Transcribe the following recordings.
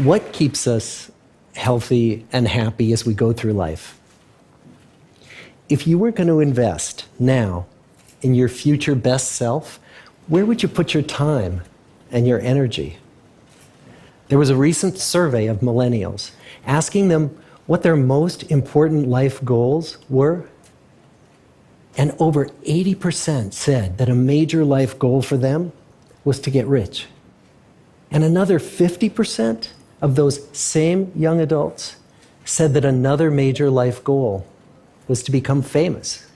What keeps us healthy and happy as we go through life? If you were going to invest now in your future best self, where would you put your time and your energy? There was a recent survey of millennials asking them what their most important life goals were. And over 80% said that a major life goal for them was to get rich. And another 50% of those same young adults said that another major life goal was to become famous.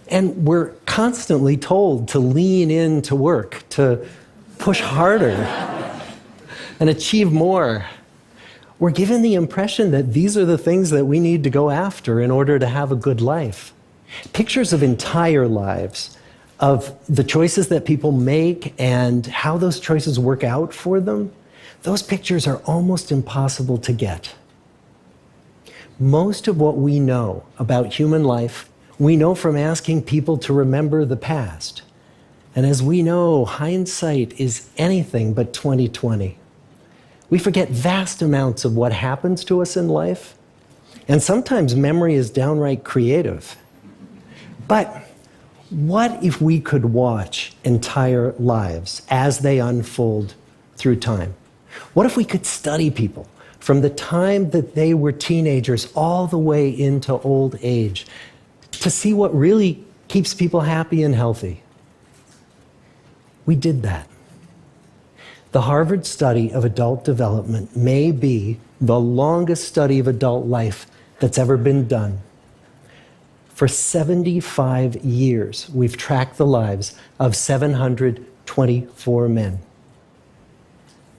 And we're constantly told to lean into work, to push harder and achieve more. We're given the impression that these are the things that we need to go after in order to have a good life. Pictures of entire lives, of the choices that people make and how those choices work out for them, those pictures are almost impossible to get. Most of what we know about human life, we know from asking people to remember the past. And as we know, hindsight is anything but 20/20. We forget vast amounts of what happens to us in life, and sometimes memory is downright creative. But what if we could watch entire lives as they unfold through time? What if we could study people from the time that they were teenagers all the way into old age to see what really keeps people happy and healthy? We did that. The Harvard study of adult development may be the longest study of adult life that's ever been done. For 75 years, we've tracked the lives of 724 men.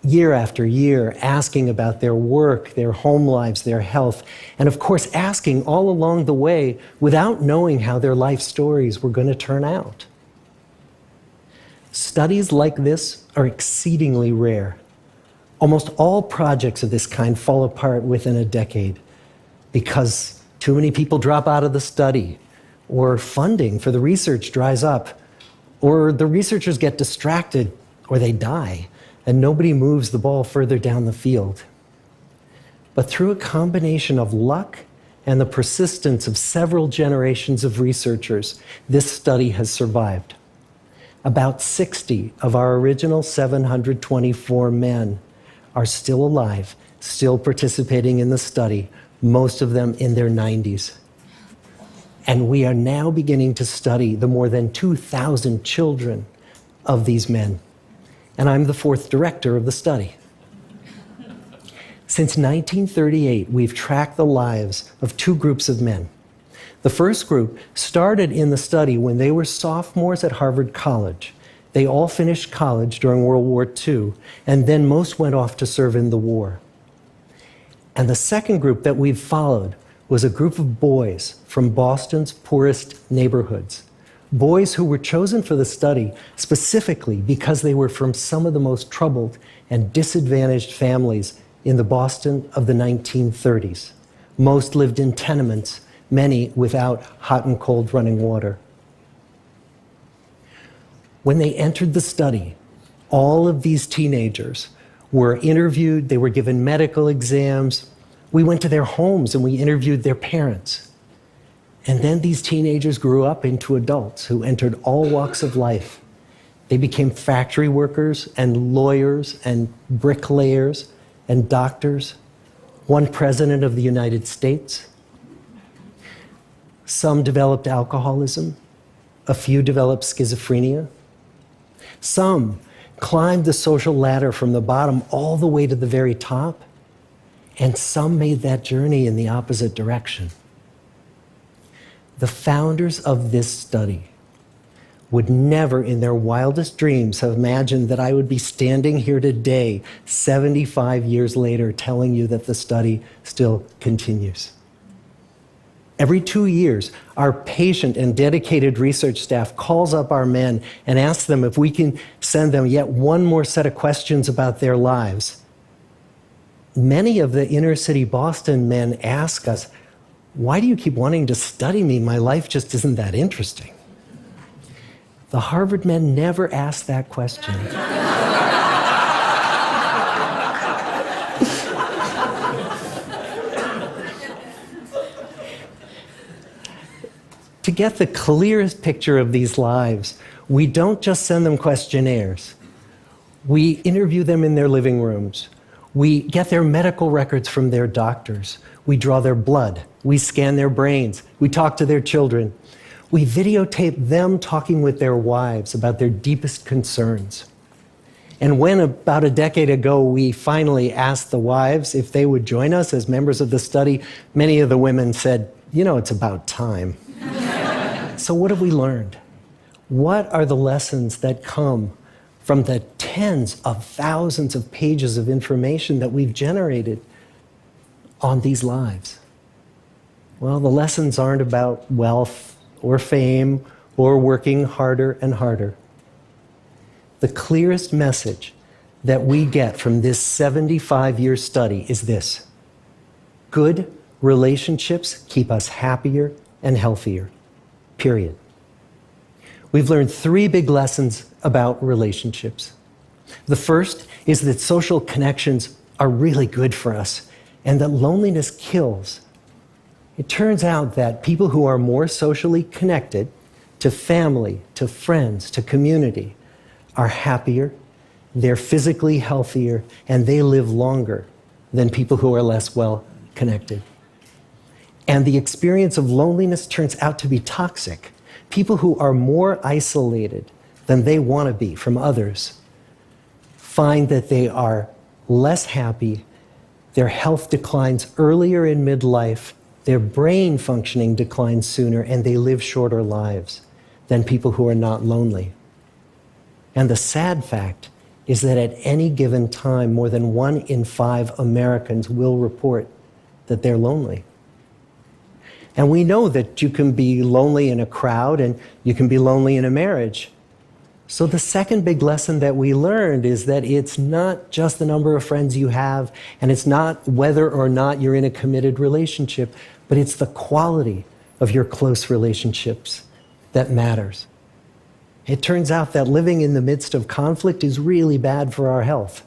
Year after year, asking about their work, their home lives, their health, and of course, asking all along the way without knowing how their life stories were going to turn out. Studies like this are exceedingly rare. Almost all projects of this kind fall apart within a decade because too many people drop out of the study, or funding for the research dries up, or the researchers get distracted, or they die, and nobody moves the ball further down the field. But through a combination of luck and the persistence of several generations of researchers, this study has survived. About 60 of our original 724 men are still alive, still participating in the study, most of them in their 90s. And we are now beginning to study the more than 2,000 children of these men. And I'm the fourth director of the study. Since 1938, we've tracked the lives of two groups of men. The first group started in the study when they were sophomores at Harvard College. They all finished college during World War II, and then most went off to serve in the war. And the second group that we've followed was a group of boys from Boston's poorest neighborhoods. Boys who were chosen for the study specifically because they were from some of the most troubled and disadvantaged families in the Boston of the 1930s. Most lived in tenements, many without hot and cold running water. When they entered the study, all of these teenagers were interviewed, they were given medical exams. We went to their homes and we interviewed their parents. And then these teenagers grew up into adults who entered all walks of life. They became factory workers and lawyers and bricklayers and doctors, one president of the United States. Some developed alcoholism, a few developed schizophrenia. Some climbed the social ladder from the bottom all the way to the very top, and some made that journey in the opposite direction. The founders of this study would never in their wildest dreams have imagined that I would be standing here today, 75 years later, telling you that the study still continues. Every 2 years, our patient and dedicated research staff calls up our men and asks them if we can send them yet one more set of questions about their lives. Many of the inner city Boston men ask us, "Why do you keep wanting to study me? My life just isn't that interesting." The Harvard men never asked that question. To get the clearest picture of these lives, we don't just send them questionnaires. We interview them in their living rooms. We get their medical records from their doctors. We draw their blood. We scan their brains. We talk to their children. We videotape them talking with their wives about their deepest concerns. And when, about a decade ago, we finally asked the wives if they would join us as members of the study, many of the women said, it's about time. So what have we learned? What are the lessons that come from the tens of thousands of pages of information that we've generated on these lives? Well, the lessons aren't about wealth or fame or working harder and harder. The clearest message that we get from this 75-year study is this: good relationships keep us happier and healthier, period. We've learned 3 big lessons about relationships. The first is that social connections are really good for us and that loneliness kills. It turns out that people who are more socially connected to family, to friends, to community, are happier, they're physically healthier, and they live longer than people who are less well connected. And the experience of loneliness turns out to be toxic. People who are more isolated than they want to be from others find that they are less happy, their health declines earlier in midlife, their brain functioning declines sooner, and they live shorter lives than people who are not lonely. And the sad fact is that at any given time, more than 1 in 5 Americans will report that they're lonely. And we know that you can be lonely in a crowd and you can be lonely in a marriage. So the second big lesson that we learned is that it's not just the number of friends you have, and it's not whether or not you're in a committed relationship, but it's the quality of your close relationships that matters. It turns out that living in the midst of conflict is really bad for our health.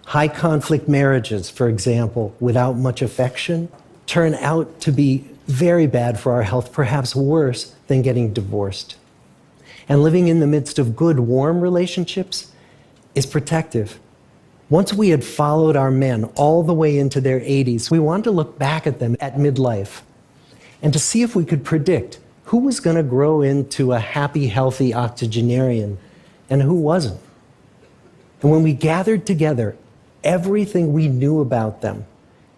High conflict marriages, for example, without much affection, turn out to be very bad for our health, perhaps worse than getting divorced. And living in the midst of good, warm relationships is protective. Once we had followed our men all the way into their 80s, we wanted to look back at them at midlife and to see if we could predict who was going to grow into a happy, healthy octogenarian and who wasn't. And when we gathered together everything we knew about them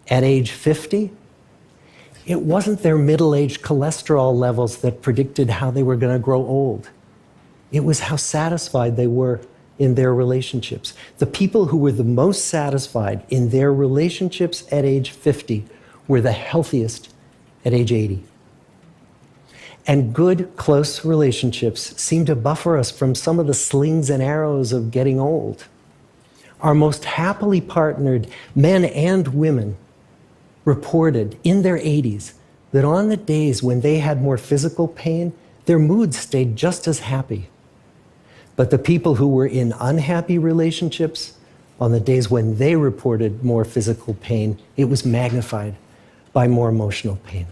at age 50, it wasn't their middle-aged cholesterol levels that predicted how they were going to grow old. It was how satisfied they were in their relationships. The people who were the most satisfied in their relationships at age 50 were the healthiest at age 80. And good, close relationships seem to buffer us from some of the slings and arrows of getting old. Our most happily partnered men and women reported in their 80s that on the days when they had more physical pain, their moods stayed just as happy. But the people who were in unhappy relationships, on the days when they reported more physical pain, it was magnified by more emotional pain.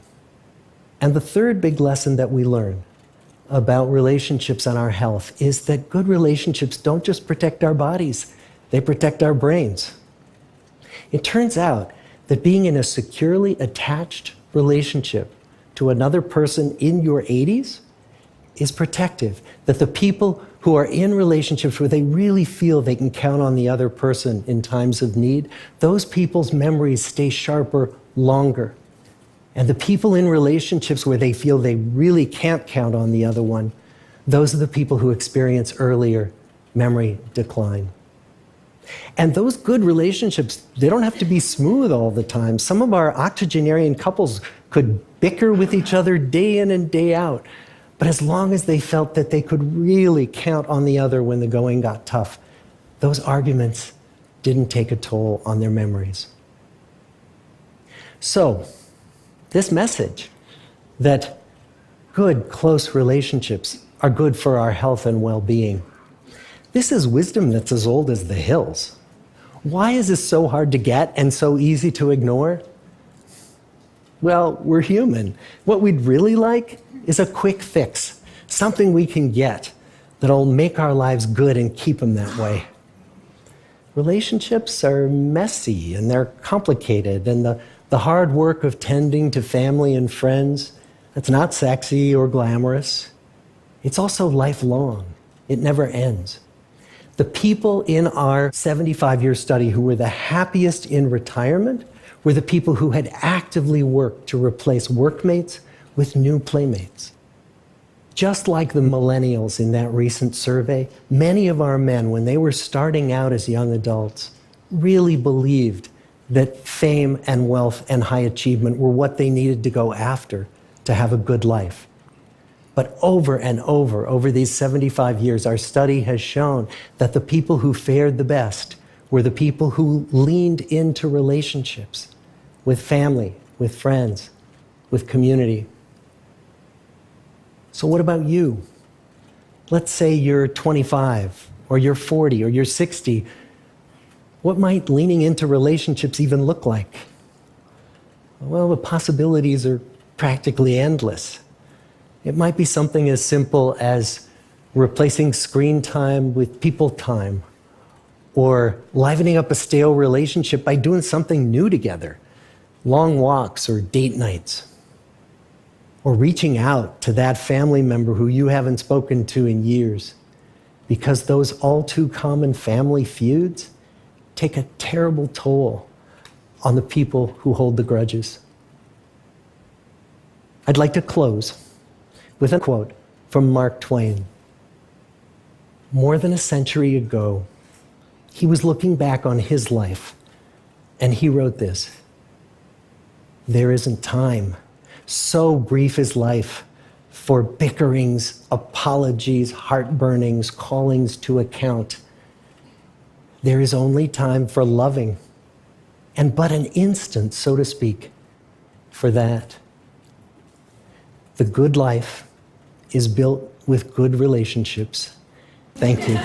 And the third big lesson that we learn about relationships and our health is that good relationships don't just protect our bodies, they protect our brains. It turns out that being in a securely attached relationship to another person in your 80s is protective. That the people who are in relationships where they really feel they can count on the other person in times of need, those people's memories stay sharper longer. And the people in relationships where they feel they really can't count on the other one, those are the people who experience earlier memory decline. And those good relationships, they don't have to be smooth all the time. Some of our octogenarian couples could bicker with each other day in and day out. But as long as they felt that they could really count on the other when the going got tough, those arguments didn't take a toll on their memories. So, this message that good, close relationships are good for our health and well-being, this is wisdom that's as old as the hills. Why is this so hard to get and so easy to ignore? Well, we're human. What we'd really like is a quick fix, something we can get that'll make our lives good and keep them that way. Relationships are messy and they're complicated, and the hard work of tending to family and friends, that's not sexy or glamorous. It's also lifelong. It never ends. The people in our 75-year study who were the happiest in retirement were the people who had actively worked to replace workmates with new playmates. Just like the millennials in that recent survey, many of our men, when they were starting out as young adults, really believed that fame and wealth and high achievement were what they needed to go after to have a good life. But over and over these 75 years, our study has shown that the people who fared the best were the people who leaned into relationships with family, with friends, with community. So what about you? Let's say you're 25, or you're 40, or you're 60. What might leaning into relationships even look like? Well, the possibilities are practically endless. It might be something as simple as replacing screen time with people time, or livening up a stale relationship by doing something new together, long walks or date nights, or reaching out to that family member who you haven't spoken to in years, because those all too common family feuds take a terrible toll on the people who hold the grudges. I'd like to close with a quote from Mark Twain. More than a century ago, he was looking back on his life, and he wrote this: "There isn't time, so brief is life, for bickerings, apologies, heartburnings, callings to account. There is only time for loving, and but an instant, so to speak, for that." The good life is built with good relationships. Thank you.